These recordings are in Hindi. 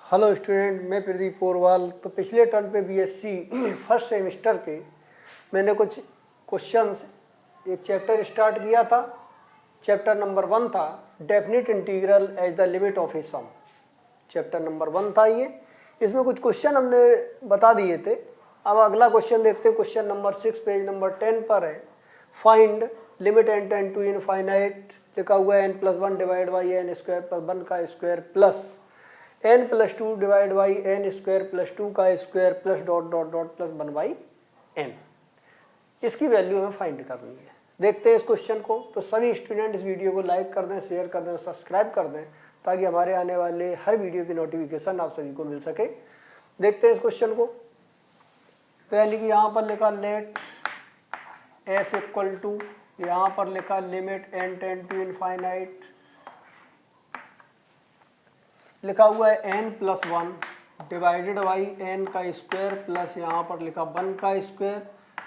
हेलो स्टूडेंट, मैं प्रदीप पोरवाल। तो पिछले टर्म पे बीएससी फर्स्ट सेमिस्टर के मैंने कुछ क्वेश्चंस, एक चैप्टर स्टार्ट किया था। चैप्टर नंबर 1 था definite integral as the limit of a sum. Chapter number 1 था ये। इसमें कुछ क्वेश्चन हमने बता दिए थे। अब अगला क्वेश्चन देखते हैं। क्वेश्चन नंबर 6 पेज नंबर 10 पर है। Find limit n tend to infinite, लिखा हुआ है n+1 divide by n square plus 1 का square plus n+2 divide by n square plus 2 का square plus dot dot dot plus 1 by n. इसकी वैल्यू हमें फाइंड करनी है। देखते हैं इस क्वेश्चन को। तो सभी स्टूडेंट इस वीडियो को लाइक कर दें, शेयर कर दें और सब्सक्राइब कर दें ताकि हमारे आने वाले हर वीडियो की नोटिफिकेशन आप सभी को मिल सके। देखते हैं इस क्वेश्चन को। तो यानी कि यहाँ पर लिखा लेट एस इक्वल टू, यहाँ पर लिखा limit n tend to infinite, लिखा हुआ है n+1 डिवाइडेड बाई एन का स्क्वायर प्लस यहाँ पर लिखा 1 का स्क्वायर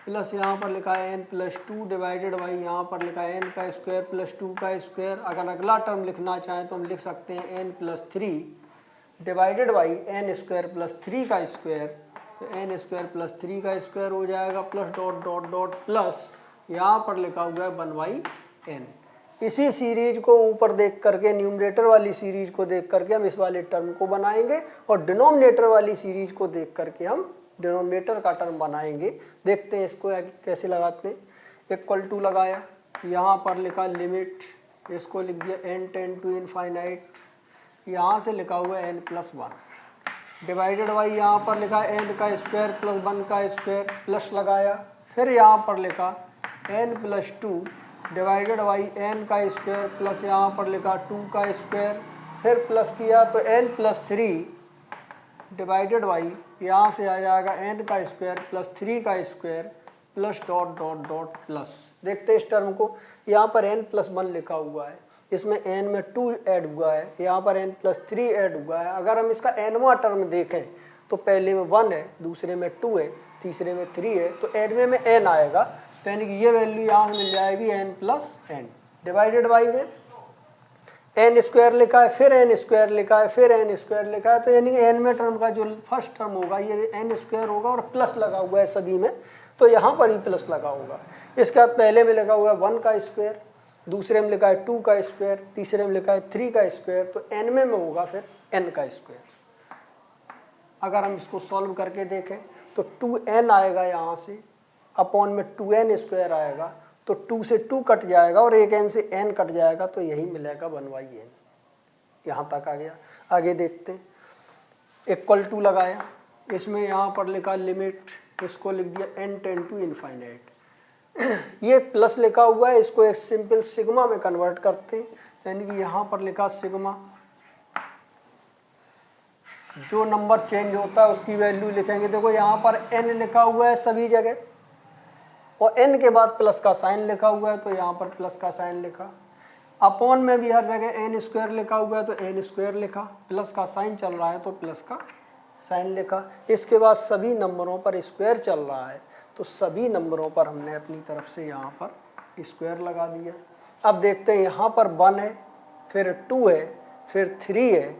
प्लस यहाँ पर लिखा है n+2 डिवाइडेड बाई यहाँ पर लिखा है n का स्क्वायर प्लस 2 का स्क्वायर। अगर अगला टर्म लिखना चाहें तो हम लिख सकते हैं n+3 divided by n square plus 3 का स्क्वायर। तो एन स्क्वायर प्लस 3 का स्क्वायर हो जाएगा plus dot dot dot plus यहाँ पर लिखा हुआ है 1/n। इसी सीरीज को ऊपर देख करके, न्यूमरेटर वाली सीरीज को देख करके हम इस वाले टर्म को बनाएंगे और डिनोमिनेटर वाली सीरीज को देख करके हम डिनोमिनेटर का टर्म बनाएंगे। देखते हैं इसको कैसे लगाते हैं। इक्वल टू लगाया, यहाँ पर लिखा लिमिट, इसको लिख दिया n टेंड टू इनफाइनाइट, यहाँ से लिखा हुआ है n+1 डिवाइडेड बाई यहाँ पर लिखा n का स्क्वायर प्लस 1 का स्क्वायर प्लस लगाया, फिर यहाँ पर लिखा n+2 डिवाइडेड बाई एन का स्क्वायर प्लस यहाँ पर लिखा 2 का स्क्वायर, फिर प्लस किया तो n+3 डिवाइडेड बाई यहाँ से आ जाएगा n का स्क्वायर प्लस 3 का square plus dot dot dot plus. देखते हैं इस टर्म को। यहाँ पर n+1 लिखा हुआ है, इसमें n में 2 ऐड हुआ है, यहाँ पर n+3 ऐड हुआ है। अगर हम इसका nवां टर्म देखें तो पहले में 1 है, दूसरे में 2 है, तीसरे में 3 है, तो nवें में n आएगा। तो यानी कि ये वैल्यू यहाँ मिल जाएगी n+n डिवाइडेड बाई में n स्क्वायर लिखा है, फिर n स्क्वायर लिखा है, फिर n स्क्वायर लिखा है। तो यानी कि n में टर्म का जो फर्स्ट टर्म होगा ये n स्क्वायर होगा और प्लस लगा हुआ है सभी में, तो यहाँ पर ही प्लस लगा होगा। इसके बाद पहले में लगा हुआ है 1 का स्क्वायर, दूसरे में लिखा है 2 का स्क्वायर, तीसरे में लिखा है 3 का स्क्वायर, तो n में होगा फिर n का स्क्वायर। अगर हम इसको सॉल्व करके देखें तो 2n आएगा यहाँ से, अपॉन में 2n स्क्वायर आएगा, तो 2 से 2 कट जाएगा और एक n से n कट जाएगा, तो यही मिलेगा 1/n। यहाँ तक आ गया। आगे देखते हैं। इक्वल टू लगाया, इसमें यहाँ पर लिखा लिमिट, इसको लिख दिया n टेंड टू इनफाइनाइट। ये प्लस लिखा हुआ है, इसको एक सिंपल सिग्मा में कन्वर्ट करते हैं। यानी कि यहाँ पर लिखा सिग्मा, जो नंबर चेंज होता है उसकी वैल्यू लिखेंगे। देखो यहाँ पर n लिखा हुआ है सभी जगह और n के बाद प्लस का साइन लिखा हुआ है, तो यहाँ पर प्लस का साइन लिखा। अपॉन में भी हर जगह n स्क्वायर लिखा हुआ है तो n स्क्वायर लिखा, प्लस का साइन चल रहा है तो प्लस का साइन लिखा। इसके बाद सभी नंबरों पर स्क्वायर चल रहा है तो सभी नंबरों पर हमने अपनी तरफ से यहाँ पर स्क्वायर लगा दिया। अब देखते हैं, यहाँ पर 1 है, फिर 2 है, फिर 3 है,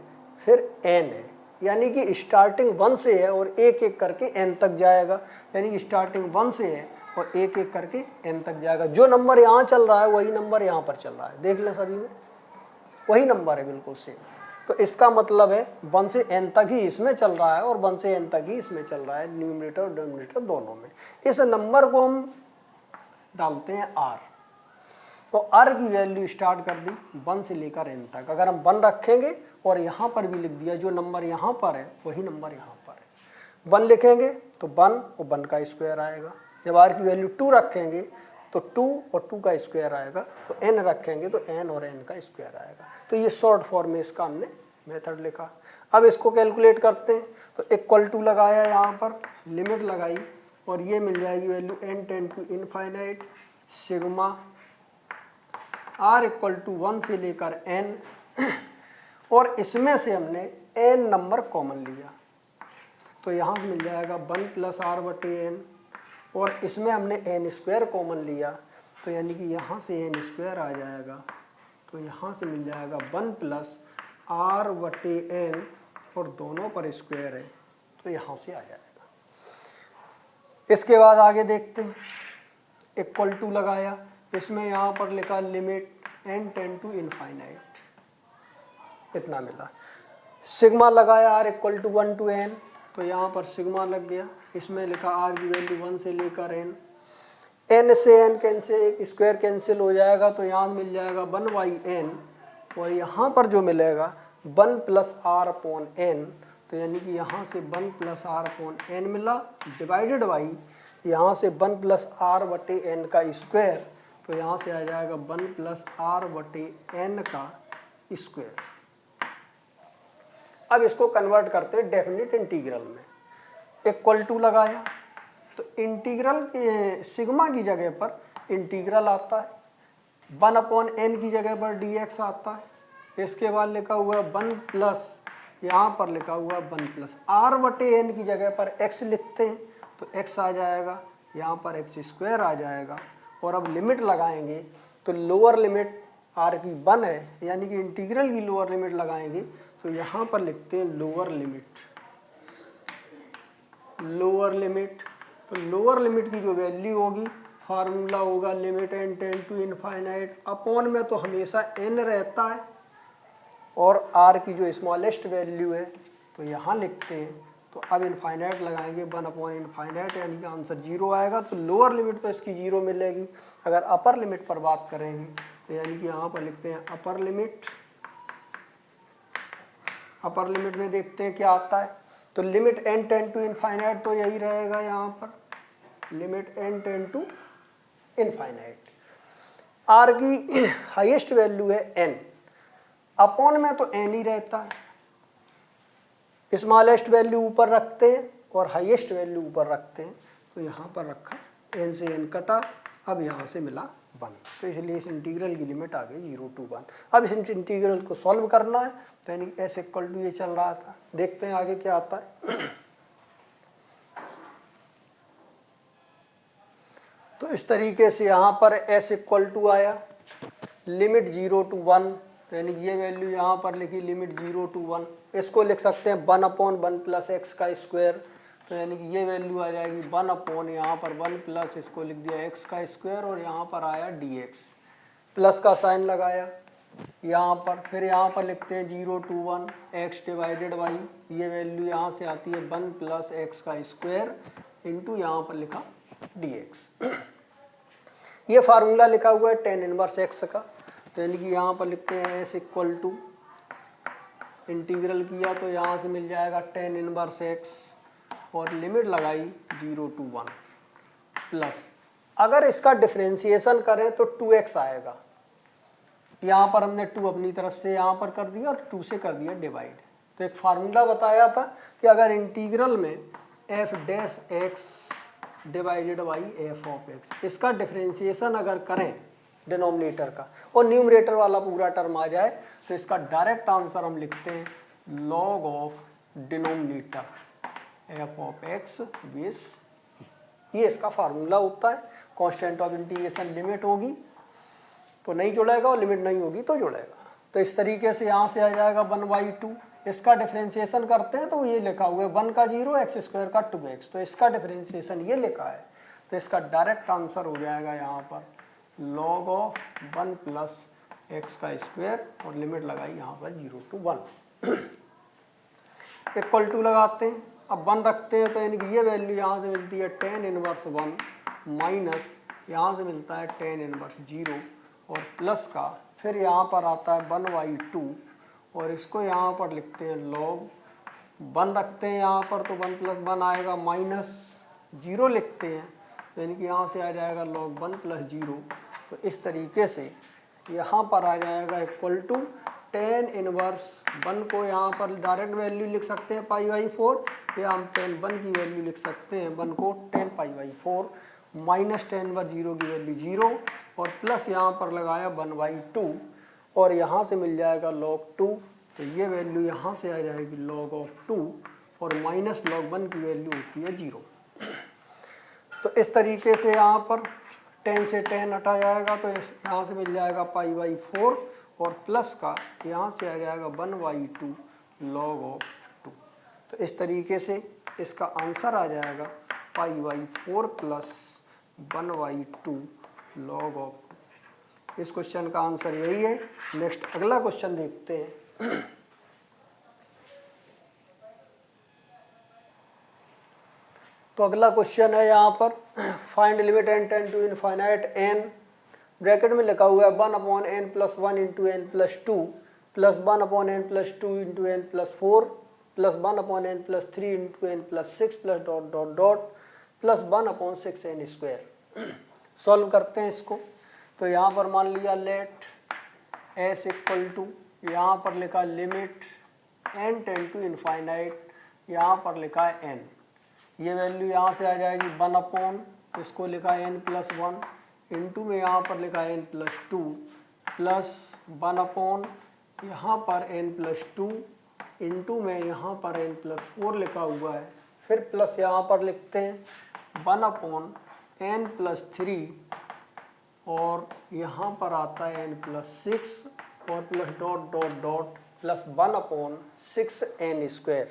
फिर n है। यानी कि स्टार्टिंग 1 से है और एक एक करके n तक जाएगा। यानी कि स्टार्टिंग 1 से है और एक एक करके n तक जाएगा। जो नंबर यहाँ चल रहा है वही नंबर यहाँ पर चल रहा है। देख लें, सभी में वही नंबर है, बिल्कुल सेम। तो इसका मतलब है 1 से n तक ही इसमें चल रहा है और 1 से n तक ही इसमें चल रहा है, न्यूमरेटर और डिनोमिनेटर दोनों में। इस नंबर को हम डालते हैं r, तो r की वैल्यू स्टार्ट कर दी 1 से लेकर n तक। अगर हम 1 रखेंगे और यहाँ पर भी लिख दिया, जो नंबर यहाँ पर है वही नंबर यहाँ पर है। 1 लिखेंगे तो 1 और 1 का स्क्वायर आएगा। जब r की वैल्यू 2 रखेंगे तो 2 और 2 का स्क्वायर आएगा, तो n रखेंगे तो n और n का स्क्वायर आएगा। तो ये शॉर्ट फॉर्म में इसका हमने मेथड लिखा। अब इसको कैलकुलेट करते हैं। तो इक्वल टू लगाया, यहाँ पर लिमिट लगाई और ये मिल जाएगी value n tend to infinite sigma r equal to 1 से लेकर n, और इसमें से हमने n नंबर कॉमन लिया तो यहाँ से मिल जाएगा 1 + r/n, और इसमें हमने n स्क्वायर कॉमन लिया तो यानी कि यहाँ से n स्क्वायर आ जाएगा, तो यहाँ से मिल जाएगा 1 + r/n और दोनों पर स्क्वायर है तो यहाँ से आ जाएगा। इसके बाद आगे देखते हैं, इक्वल टू लगाया, इसमें यहाँ पर लिखा limit n tend to infinite, इतना मिला। सिग्मा लगाया r equal to 1 to n, तो यहाँ पर सिग्मा लग गया। इसमें लिखा r की वैल्यू 1 से लेकर n, n से n कैंसिल, स्क्वायर कैंसिल हो जाएगा तो यहाँ मिल जाएगा 1/n, और यहाँ पर जो मिलेगा 1 + r/n, तो यानी कि यहाँ से 1 + r/n मिला, डिवाइडेड बाई यहाँ से 1 + r/n का स्क्वायर, तो यहाँ से आ जाएगा 1 + r/n का स्क्वायर। अब इसको कन्वर्ट करते हैं डेफिनेट इंटीग्रल में। इक्वल टू लगाया तो इंटीग्रल सिग्मा की जगह पर इंटीग्रल आता है, 1/n की जगह पर dx आता है। इसके बाद लिखा हुआ है 1 प्लस, यहाँ पर लिखा हुआ 1 + r/n की जगह पर x लिखते हैं, तो x आ जाएगा, यहाँ पर x² आ जाएगा। और अब लिमिट लगाएंगे तो लोअर लिमिट r की 1 है, यानी कि इंटीग्रल की लोअर लिमिट लगाएंगे, तो यहाँ पर लिखते हैं लोअर लिमिट, लोअर लिमिट। तो लोअर लिमिट की जो वैल्यू होगी, फार्मूला होगा limit n tend to infinite, upon में तो हमेशा n रहता है, और r की जो स्मॉलेस्ट वैल्यू है तो यहाँ लिखते हैं। तो अब इनफाइनाइट लगाएंगे 1/∞, यानी कि आंसर 0 आएगा। तो लोअर लिमिट तो इसकी 0 मिलेगी। अगर अपर लिमिट पर बात करेंगे तो यानी कि यहाँ पर लिखते हैं अपर लिमिट, अपर लिमिट में देखते हैं क्या आता है। तो limit n tend to infinite तो यही रहेगा, यहाँ पर limit n tend to infinite. r की हाईएस्ट वैल्यू है n, अपॉन में तो n ही रहता है, स्मॉलेस्ट वैल्यू ऊपर रखते हैं और हाईएस्ट वैल्यू ऊपर रखते हैं। तो यहाँ पर रखा n से n कटा, अब यहाँ से मिला 1, तो इसलिए इस इंटीग्रल की लिमिट आ गई 0 to 1। अब इस इंटीग्रल को सॉल्व करना है, तो यानी s इक्वल टू ये चल रहा था, देखते हैं आगे क्या आता है। तो इस तरीके से यहाँ पर s इक्वल टू आया लिमिट 0 to 1, तो यानी कि ये वैल्यू यहाँ पर लिखी लिमिट 0 to 1। इसको लिख सकते हैं 1/1 + x का स्क्वायर, तो यानी कि ये वैल्यू आ जाएगी 1/, यहाँ पर 1 प्लस इसको लिख दिया x का स्क्वायर, और यहाँ पर आया dx, प्लस का साइन लगाया यहाँ पर। फिर यहाँ पर लिखते हैं 0 to 1 x डिवाइडेड बाई, ये वैल्यू यहाँ से आती है 1 + x का स्क्वायर इंटू यहाँ पर लिखा dx। ये फार्मूला लिखा हुआ है tan इनवर्स x का, तो यानी कि यहाँ पर लिखते हैं s इक्वल टू, इंटीग्रल किया तो यहाँ से मिल जाएगा tan इनवर्स x, और लिमिट लगाई 0 to 1 प्लस, अगर इसका डिफरेंशिएशन करें तो 2x आएगा। यहाँ पर हमने 2 अपनी तरफ से यहाँ पर कर दिया और 2 से कर दिया डिवाइड। तो एक फार्मूला बताया था कि अगर इंटीग्रल में f' डिवाइडेड बाई f(x), इसका डिफरेंशिएशन अगर करें डिनोमिनेटर का और न्यूमरेटर वाला पूरा टर्म आ जाए, तो इसका डायरेक्ट आंसर हम लिखते हैं log of denominator f(x) base e। ये इसका फार्मूला होता है। कांस्टेंट ऑफ इंटीग्रेशन लिमिट होगी तो नहीं जुड़ेगा, और लिमिट नहीं होगी तो जुड़ेगा। तो इस तरीके से यहाँ से आ जाएगा 1/2। इसका डिफरेंशिएशन करते हैं तो ये लिखा हुआ है 1 का 0 x² का 2x, तो इसका डिफरेंशिएशन ये लिखा है, तो इसका डायरेक्ट आंसर हो जाएगा यहाँ पर log ऑफ 1 + x का स्क्वायर, और लिमिट लगाई यहाँ पर 0 to 1। इक्वल टू लगाते हैं, अब 1 रखते हैं, तो यानी कि ये वैल्यू यहाँ से मिलती है tan इनवर्स 1 माइनस यहाँ से मिलता है tan इनवर्स 0, और प्लस का फिर यहाँ पर आता है 1/2, और इसको यहाँ पर लिखते हैं log 1 रखते हैं यहाँ पर, तो 1 + 1 आएगा, माइनस 0 लिखते हैं, तो यानी कि यहाँ से आ जाएगा log 1 + 0। तो इस तरीके से यहाँ पर आ जाएगा इक्वल टू tan इनवर्स 1 को यहाँ पर डायरेक्ट वैल्यू लिख सकते हैं π/4, या हम tan 1 की वैल्यू लिख सकते हैं 1 को tan π/4, माइनस tan इनवर्स 0 की वैल्यू 0, और प्लस यहाँ पर लगाया 1/2, और यहाँ से मिल जाएगा log 2, तो ये वैल्यू यहाँ से आ जाएगी log ऑफ 2, और माइनस log 1 की वैल्यू होती है 0। तो इस तरीके से यहाँ पर tan से tan हटा जाएगा, तो यहाँ से मिल जाएगा π/4, और प्लस का यहाँ से आ जाएगा 1/2 log ऑफ 2। तो इस तरीके से इसका आंसर आ जाएगा π/4 प्लस 1/2 log ऑफ। इस क्वेश्चन का आंसर यही है। नेक्स्ट अगला क्वेश्चन देखते हैं। तो अगला क्वेश्चन है यहाँ पर find limit n tend to infinite n, bracket में लिखा हुआ है 1/n + 1 × n + 2 plus 1/n + 2 × n + 4 plus 1/n + 3 × n + 6 plus dot dot dot plus 1/6n²। Solve करते हैं इसको। तो यहाँ पर मान लिया लेट s = यहाँ पर लिखा limit n tend to infinite, यहाँ पर लिखा है n, ये वैल्यू यहाँ से आ जाएगी 1/, इसको लिखा है n + 1 इंटू में यहाँ पर लिखा है n + 2 प्लस 1/, यहाँ पर n + 2 इंटू में यहाँ पर n + 4 लिखा हुआ है, फिर प्लस यहाँ पर लिखते हैं 1/n + 3 और यहाँ पर आता है n + 6 और plus dot dot dot plus 1/6n²।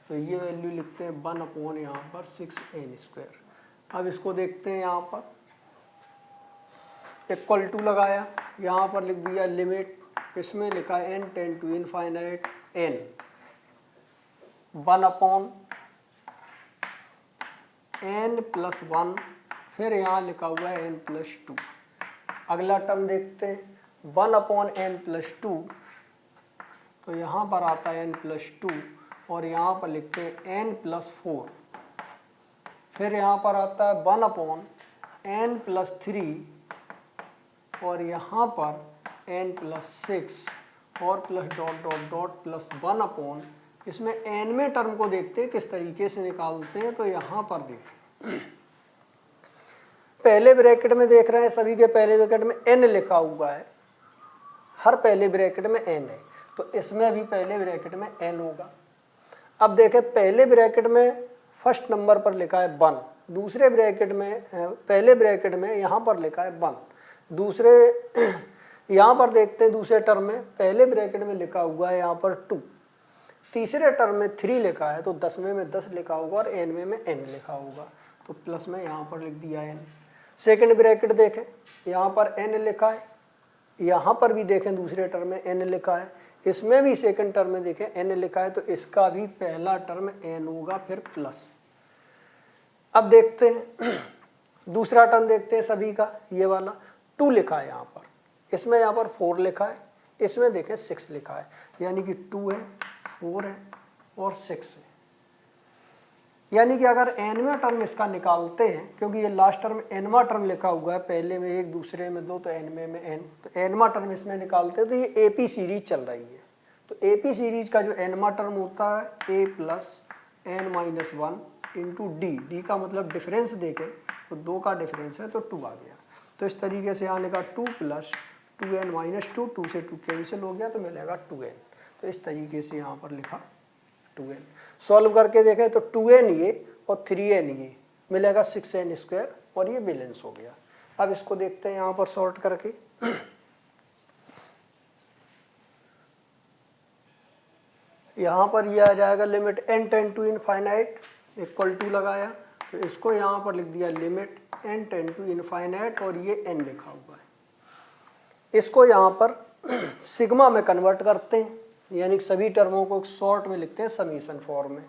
तो ये वैल्यू लिखते हैं 1/ यहाँ पर 6n²। अब इसको देखते हैं, यहाँ पर = लगाया, यहाँ पर लिख दिया लिमिट, इसमें लिखा है n tend to infinite n 1/n + 1, फिर यहाँ लिखा हुआ है n + 2। अगला टर्म देखते हैं 1/n + 2, तो यहाँ पर आता है n + 2 और यहाँ पर लिखते हैं n + 4, फिर यहाँ पर आता है 1/n + 3 और यहाँ पर n + 6 और plus dot dot dot plus 1/, इसमें n में टर्म को देखते हैं किस तरीके से निकालते हैं। तो यहाँ पर देखें, पहले ब्रैकेट में देख रहे हैं, सभी के पहले ब्रैकेट में n लिखा हुआ है, हर पहले ब्रैकेट में n है, तो इसमें भी पहले ब्रैकेट में n होगा। अब देखें, पहले ब्रैकेट में फर्स्ट नंबर पर लिखा है 1, दूसरे ब्रैकेट में पहले ब्रैकेट में यहाँ पर लिखा है 1, दूसरे यहाँ पर देखते हैं दूसरे टर्म में पहले ब्रैकेट में लिखा हुआ है यहाँ पर 2, तीसरे टर्म में 3 लिखा है, तो 10वें में 10 लिखा होगा और nवें में n लिखा होगा, तो प्लस में यहाँ पर लिख दिया n। सेकंड ब्रैकेट देखें, यहाँ पर n लिखा है, यहाँ पर भी देखें दूसरे टर्म में n लिखा है, इसमें भी सेकंड टर्म में देखें n लिखा है, तो इसका भी पहला टर्म n होगा, फिर प्लस। अब देखते हैं दूसरा टर्म देखते हैं सभी का, ये वाला 2 लिखा है यहाँ पर, इसमें यहाँ पर 4 लिखा है, इसमें देखें 6 लिखा है, यानी कि 2 है, 4 है और 6 है। यानी कि अगर nवां टर्म इसका निकालते हैं, क्योंकि ये लास्ट टर्म nवां टर्म लिखा हुआ है, पहले में 1 दूसरे में 2, तो nवें में n, तो nवां टर्म इसमें निकालते हैं, तो ये AP सीरीज चल रही है। तो AP सीरीज का जो nवां टर्म होता है a + n - 1 इंटू d का मतलब डिफरेंस देखें तो 2 का डिफरेंस है, तो 2 आ गया। तो इस तरीके से यहाँ लिखा 2 + 2n - 2, 2 से 2 कैंसिल हो गया, तो मिलेगा 2n। तो इस तरीके से यहाँ पर लिखा 2n। सॉल्व करके देखें तो 2n ये और 3n ये मिलेगा 6n² और ये बैलेंस हो गया। अब इसको देखते हैं यहाँ पर सॉर्ट करके। यहाँ पर ये आ जाएगा limit n tend to infinite = लगाया, तो इसको यहाँ पर लिख दिया limit n tend to infinite और ये n लिखा हुआ है। इसको यहाँ पर सिग्मा में कन्वर्ट करते हैं, यानी कि सभी टर्मों को शॉर्ट में लिखते हैं समीशन फॉर्म में।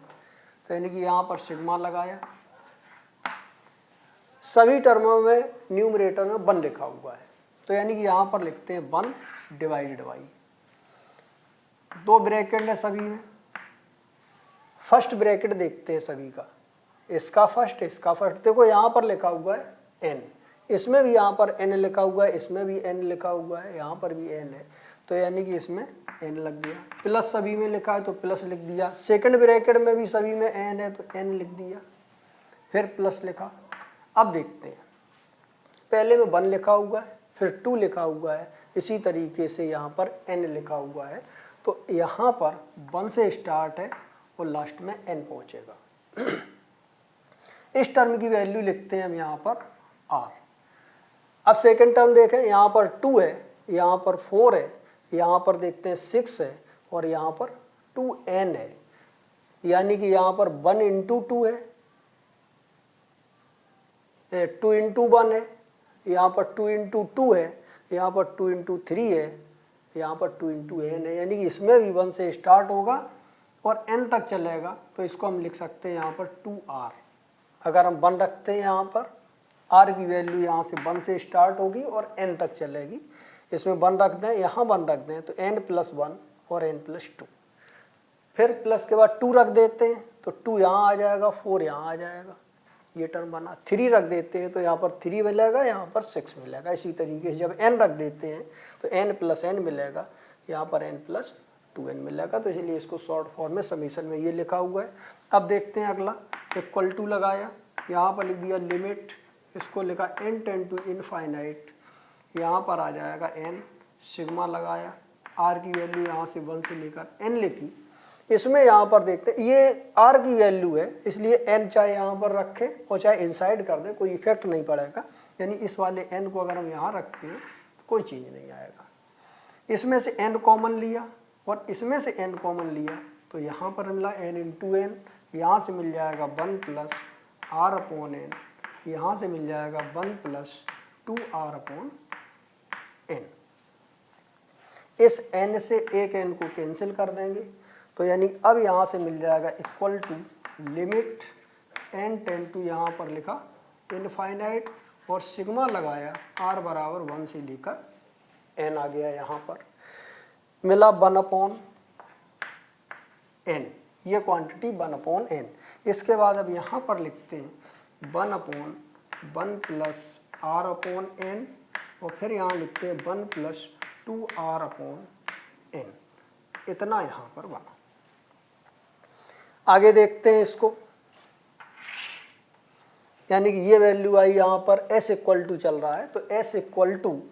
तो यानी कि यहाँ पर सिग्मा लगाया, सभी टर्मों में न्यूमरेटर में 1 लिखा हुआ है, तो यानी कि यहाँ पर लिखते हैं 1 / 2 ब्रैकेट है सभी में। फर्स्ट ब्रैकेट देखते हैं सभी का, इसका फर्स्ट, इसका फर्स्ट। देखो यहाँ पर लिखा हुआ है n, इसमें भी यहाँ पर n लिखा हुआ है, इसमें भी n लिखा हुआ है, यहाँ पर भी n है, तो यानी कि इसमें n लग गया। प्लस सभी में लिखा है तो प्लस लिख दिया, सेकंड ब्रैकेट में भी सभी में n है तो n लिख दिया, फिर प्लस लिखा। अब देखते हैं, पहले में 1 लिखा हुआ है, फिर 2 लिखा हुआ है, इसी तरीके से यहाँ पर n लिखा हुआ है, तो यहाँ पर 1 से स्टार्ट है और लास्ट में n पहुँचेगा। इस टर्म की वैल्यू लिखते हैं हम यहाँ पर r। अब सेकंड टर्म देखें, यहाँ पर 2 है, यहाँ पर 4 है, यहाँ पर देखते हैं 6 है और यहाँ पर 2n है। यानी कि यहाँ पर 1 इंटू 2 है, 2 इंटू 1 है, यहाँ पर 2 इंटू 2 है, यहाँ पर 2 इंटू 3 है, यहाँ पर 2 इंटू n है। यानी कि इसमें भी 1 से स्टार्ट होगा और n तक चलेगा, तो इसको हम लिख सकते हैं यहाँ पर 2r। अगर हम 1 रखते हैं यहाँ पर, r की वैल्यू यहाँ से 1 से स्टार्ट होगी और n तक चलेगी। इसमें 1 रख दें, यहाँ 1 रख दें, तो n प्लस 1 और n प्लस 2। फिर प्लस के बाद 2 रख देते हैं, तो 2 यहाँ आ जाएगा, 4 यहाँ आ जाएगा, ये टर्म बना। 3 रख देते हैं तो यहाँ पर 3 मिलेगा, यहाँ पर 6 मिलेगा। इसी तरीके से जब n रख देते हैं तो n प्लस n मिलेगा, यहाँ पर n प्लस 2n मिलेगा। तो इसलिए इसको शॉर्ट फॉर्म में समीशन में ये लिखा हुआ है। अब देखते हैं अगला, इक्वल टू लगाया, यहाँ पर लिख दिया लिमिट, इसको लिखा n टेंड टू इनफाइनाइट, यहाँ पर आ जाएगा n, सिग्मा लगाया, r की वैल्यू यहाँ से 1 से लेकर n लिखी। इसमें यहाँ पर देखते हैं ये r की वैल्यू है, इसलिए n चाहे यहाँ पर रखें और चाहे इनसाइड कर दें, कोई इफेक्ट नहीं पड़ेगा। यानी इस वाले n को अगर हम यहाँ रखते हैं तो कोई चीज़ नहीं आएगा। इसमें से n कॉमन लिया और इसमें से n कॉमन लिया, तो यहाँ पर मिला n इंटू n, यहाँ से मिल जाएगा 1 प्लस r अपॉन n, यहाँ से मिल जाएगा 1 प्लस 2r अपॉन n। इस n से एक n को कैंसिल कर देंगे, तो यानी अब यहाँ से मिल जाएगा equal to limit n tend to, यहाँ पर लिखा इनफाइनाइट और सिग्मा लगाया, r बराबर 1 से लेकर n आ गया। यहाँ पर मिला 1 अपॉन n, ये क्वांटिटी 1 अपॉन n। इसके बाद अब यहाँ पर लिखते हैं 1 upon 1 plus r upon n और फिर यहाँ लिखते हैं 1 प्लस 2r अपॉन n। इतना यहाँ पर बना। आगे देखते हैं इसको, यानी कि ये वैल्यू आई यहाँ पर s इक्वल टू चल रहा है, तो s इक्वल टू,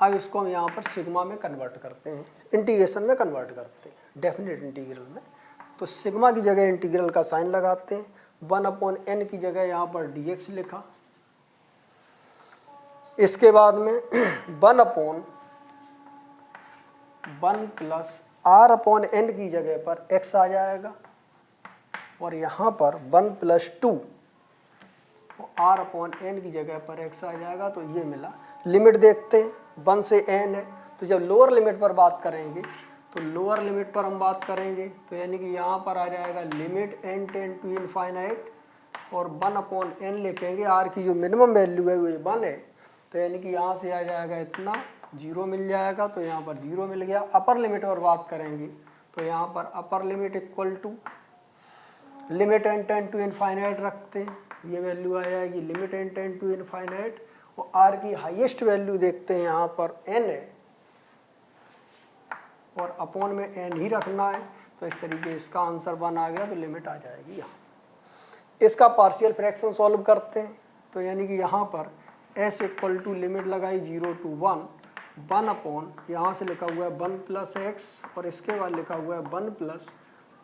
अब इसको हम यहाँ पर सिग्मा में कन्वर्ट करते हैं, इंटीग्रेशन में कन्वर्ट करते हैं, डेफिनेट इंटीग्रल में। तो सिग्मा की जगह इंटीग्रल का साइन लगाते हैं, 1 अपॉन n की जगह यहाँ पर dx लिखा। इसके बाद में 1 upon 1 plus r upon n की जगह पर x आ जाएगा और यहाँ पर 1 प्लस 2 r अपॉन n की जगह पर x आ जाएगा। तो ये मिला। लिमिट देखते हैं, 1 से n है, तो जब लोअर लिमिट पर बात करेंगे तो लोअर लिमिट पर हम बात करेंगे, तो यानी कि यहाँ पर आ जाएगा limit n tend to infinite और 1 अपॉन n लिखेंगे। r की जो मिनिमम वैल्यू है वो 1 है, तो यानी कि यहाँ से आ जाएगा इतना, 0 मिल जाएगा, तो यहाँ पर 0 मिल गया। अपर लिमिट पर बात करेंगे तो यहाँ पर upper limit equal to limit n tend to infinite रखते हैं, ये वैल्यू आ जाएगी limit n tend to infinite. और r की हाईएस्ट वैल्यू देखते हैं, यहाँ पर n है और अपॉन में n ही रखना है, तो इस तरीके इसका आंसर 1 आ गया, तो लिमिट आ जाएगी यहाँ। इसका पार्शियल फ्रैक्शन सॉल्व करते हैं, तो यानी कि यहाँ पर s इक्वल टू लिमिट लगाई 0 टू 1 अपॉन, यहाँ से लिखा हुआ है 1 प्लस x और इसके बाद लिखा हुआ है 1 प्लस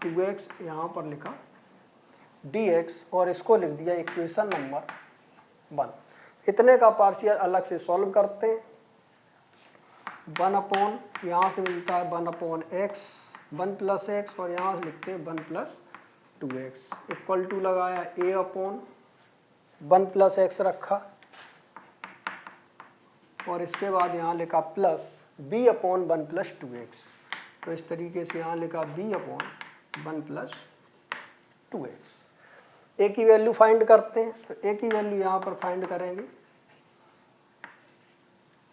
2x, यहाँ पर लिखा dx और इसको लिख दिया इक्वेशन नंबर 1। इतने का पार्शियल अलग से सॉल्व करते हैं, 1 अपॉन, यहाँ से मिलता है 1 अपॉन x, 1 प्लस x और यहाँ से लिखते हैं 1 प्लस 2x इक्वल टू लगाया a अपॉन 1 प्लस x रखा और इसके बाद यहाँ लिखा plus b upon 1 plus 2x। तो इस तरीके से यहाँ लिखा b upon 1 plus 2x। a की वैल्यू फाइंड करते हैं, तो a की वैल्यू यहाँ पर फाइंड करेंगे,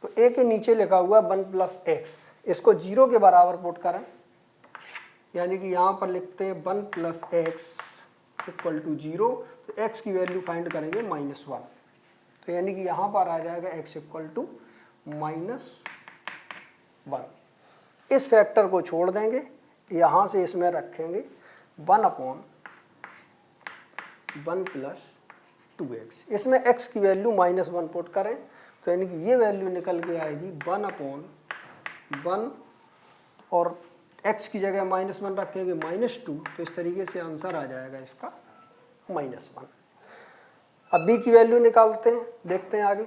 तो a के नीचे लिखा हुआ 1 प्लस x, इसको 0 के बराबर पुट करें, यानी कि यहाँ पर लिखते हैं 1 प्लस एक्स इक्वल टू 0, तो x की वैल्यू फाइंड करेंगे -1, तो यानी कि यहाँ पर आ जाएगा x इक्वल टू -1। इस फैक्टर को छोड़ देंगे, यहाँ से इसमें रखेंगे 1 अपॉन 1 प्लस 2x, इसमें x की वैल्यू -1 पुट करें, तो यानी कि ये वैल्यू निकल के आएगी 1 अपॉन 1 और x की जगह -1 रखेंगे -2, तो इस तरीके से आंसर आ जाएगा इसका -1। अब b की वैल्यू निकालते हैं, देखते हैं आगे।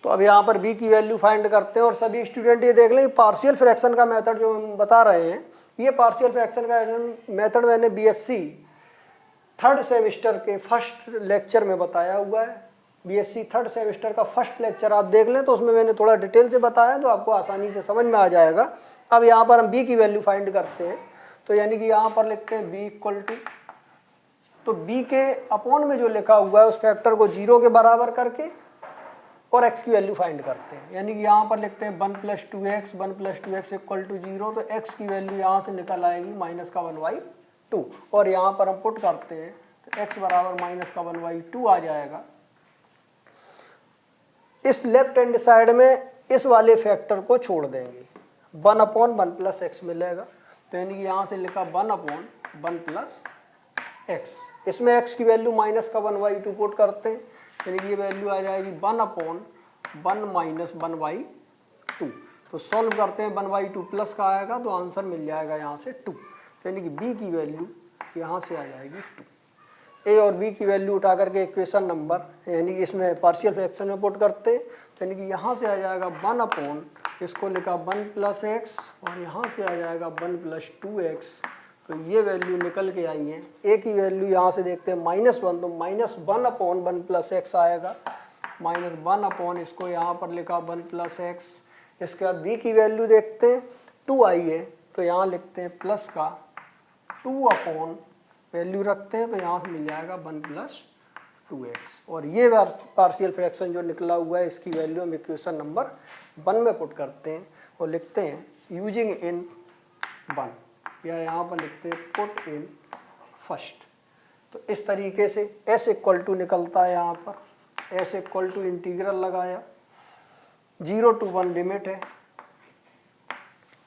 तो तो अब यहाँ पर b की वैल्यू फाइंड करते हैं। और सभी स्टूडेंट ये देख लें, पार्शियल फ्रैक्शन का मेथड जो हम बता रहे हैं, ये पार्शियल फ्रैक्शन का मेथड मैंने बीएससी थर्ड सेमेस्टर के फर्स्ट लेक्चर में बताया हुआ है। बीएससी थर्ड सेमेस्टर का फर्स्ट लेक्चर आप देख लें तो उसमें मैंने थोड़ा डिटेल से बताया, तो आपको आसानी से समझ में आ जाएगा। अब यहाँ पर हम b की वैल्यू फाइंड करते हैं, तो यानी कि यहाँ पर लिखते हैं b इक्वल टू, तो b के अपॉन में जो लिखा हुआ है उस फैक्टर को 0 के बराबर करके और x की वैल्यू फाइंड करते हैं। यानी कि यहाँ पर लिखते हैं 1 + 2x, 1 + 2x इक्वल टू 0, तो x की वैल्यू यहाँ से निकल आएगी -1/2, और यहाँ पर हम पुट करते हैं तो x बराबर -1/2 आ जाएगा। इस लेफ्ट हैंड साइड में इस वाले फैक्टर को छोड़ देंगे, 1/1 + x मिलेगा, तो यानी कि यहाँ से लिखा 1/1 + x, इसमें x की वैल्यू -1/2 पुट करते हैं, यानी कि ये वैल्यू आ जाएगी 1/1 - 1/2। तो सॉल्व करते हैं, 1/2 प्लस का आएगा तो आंसर मिल जाएगा यहाँ से 2, तो यानी कि b की वैल्यू यहाँ से आ जाएगी 2। a और b की वैल्यू उठा करके इक्वेशन नंबर यानी कि इसमें पार्शियल फ्रैक्शन में पुट करते हैं, तो यानी कि यहाँ से आ जाएगा 1/, इसको लिखा 1 + x, और यहाँ से आ जाएगा 1 + 2x, तो ये वैल्यू निकल के आई है। a की वैल्यू यहाँ से देखते हैं -1, तो -1/1 + x आएगा, -1/, इसको यहाँ पर लिखा 1 + x। इसके बाद b की वैल्यू देखते हैं, 2 आई है, तो यहाँ लिखते हैं प्लस का 2/, वैल्यू रखते हैं, तो यहाँ से मिल जाएगा 1 + 2x। और ये पार्शियल फ्रैक्शन जो निकला हुआ है इसकी वैल्यू हम इक्वेशन नंबर 1 में पुट करते हैं और लिखते हैं यूजिंग इन 1, या यहाँ पर लिखते हैं पुट इन फर्स्ट। तो इस तरीके से s = निकलता है, यहाँ पर s = इंटीग्रल लगाया, 0 to 1 लिमिट है,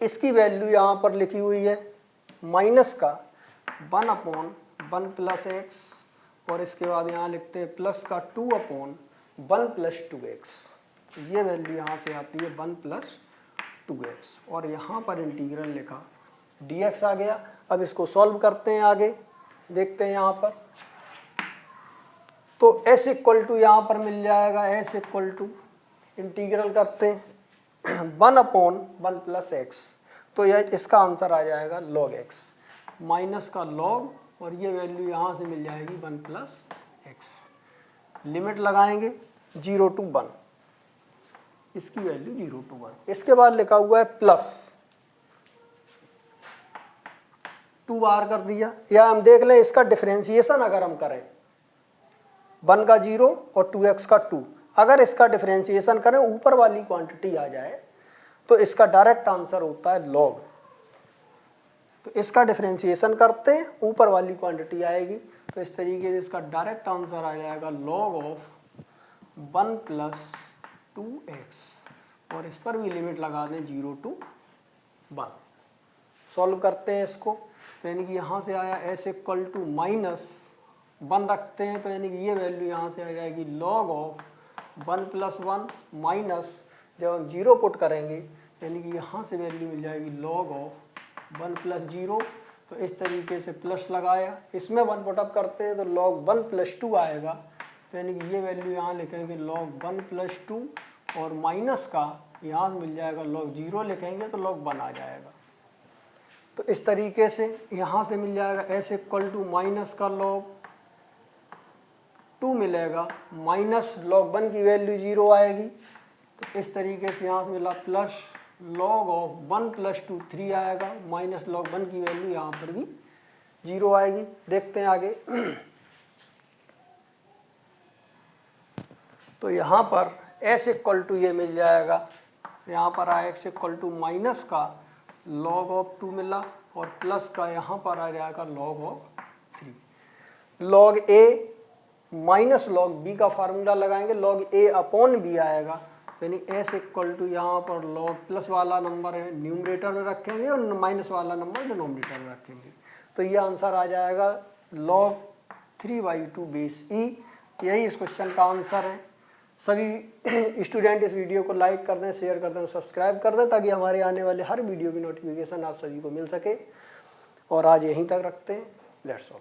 इसकी वैल्यू यहाँ पर लिखी हुई है माइनस का 1/1 + x, और इसके बाद यहाँ लिखते हैं प्लस का 2/1 + 2x, तो ये वैल्यू यहाँ से आती है 1 + 2x, और यहाँ पर इंटीग्रल लिखा dx आ गया। अब इसको सॉल्व करते हैं, आगे देखते हैं यहाँ पर, तो s = यहाँ पर मिल जाएगा, s = इंटीग्रल करते हैं 1/1 + x, तो यह इसका आंसर आ जाएगा log x, माइनस का log, और ये वैल्यू यहाँ से मिल जाएगी 1 + x। लिमिट लगाएंगे 0 to 1, इसकी वैल्यू 0 to 1। इसके बाद लिखा हुआ है प्लस 2 बार कर दिया, या हम देख लें इसका डिफरेंशिएशन अगर हम करें 1 का 0 और 2x का 2, अगर इसका डिफरेंशिएशन करें ऊपर वाली क्वांटिटी आ जाए तो इसका डायरेक्ट आंसर होता है log। तो इसका डिफरेंशिएशन करते हैं, ऊपर वाली क्वांटिटी आएगी, तो इस तरीके से इसका डायरेक्ट आंसर आ जाएगा log of 1 + 2x, और इस पर भी लिमिट लगा दें 0 to 1। सॉल्व करते हैं इसको, तो यानी कि यहाँ से आया s = -1 रखते हैं, तो यानी कि ये वैल्यू यहाँ से आ जाएगी log of 1 + 1 माइनस, जब हम 0 पुट करेंगे यानी कि यहाँ से वैल्यू मिल जाएगी log of 1 + 0, तो इस तरीके से प्लस लगाया, इसमें 1 पुटअप करते हैं तो log 1 + 2 आएगा, तो यानी कि ये वैल्यू यहाँ लिखेंगे log 1 + 2, और माइनस का यहाँ मिल जाएगा log 0 लिखेंगे तो log 1 आ जाएगा। तो इस तरीके से यहाँ से मिल जाएगा s = माइनस का log 2 मिलेगा, माइनस log 1 की वैल्यू 0 आएगी, तो इस तरीके से यहाँ से मिला प्लस log of 1 + 2 3 आएगा, माइनस log 1 की वैल्यू यहाँ पर भी 0 आएगी। देखते हैं आगे, तो यहाँ पर s = ये मिल जाएगा, यहाँ पर आया x = माइनस का log of 2 मिला, और प्लस का यहाँ पर आ जाएगा log of 3। log a minus log b का फार्मूला लगाएंगे, log a/b आएगा, यानी s = यहाँ पर log प्लस वाला नंबर है न्यूमरेटर में रखेंगे और माइनस वाला नंबर डिनोमिनेटर में रखेंगे, तो ये आंसर आ जाएगा log 3/2 बेस e। यही इस क्वेश्चन का आंसर है। सभी स्टूडेंट इस वीडियो को लाइक कर दें, शेयर कर दें, सब्सक्राइब कर दें, ताकि हमारे आने वाले हर वीडियो की नोटिफिकेशन आप सभी को मिल सके। और आज यहीं तक रखते हैं। That's all.